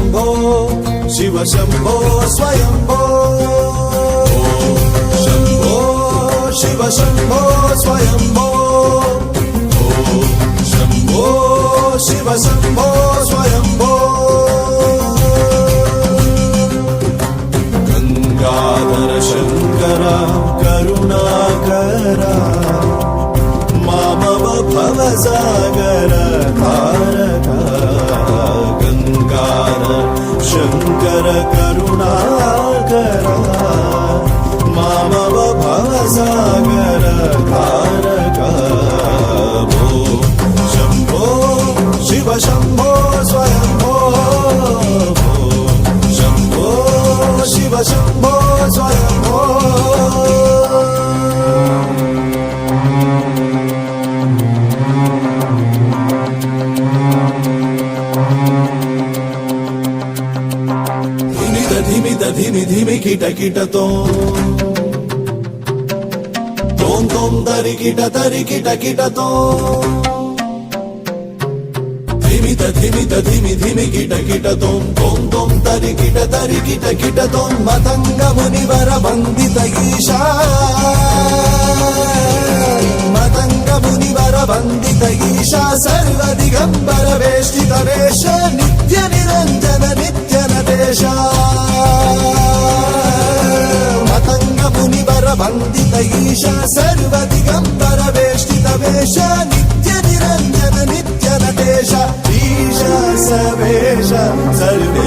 शम्भो शिव शम्भो स्वयम्भो शम्भो शिव शम्भो स्वयम्भो शम्भो शिव शम्भो स्वयम्भो गंगाधर शंकर करुणाकर मामव भवसागर तारक गंगाधर शंकर करुणाकर मामव भवसागर Tarak Shambho Shiv Shambho Swayambho Shambho Shiv Shambho Swayambho धिमि धिमि kit kit तोम तोम तरि किट किट तोम धिमि धिमि किट किट तोम तरि किट किट तोम मतंग मुनिवर वंदित ईशा मतंग मुनिवर वंदित ईशा सर्व दिगंबर वेष्टित वेश नित्य निरंजन नित्य नटेश मतंग मुनिवर वंदित ईशा सर्व दिगंबर वेष्टित वेश नित्य निरंजन नित्य नटेश ईशा सवेश सर्वे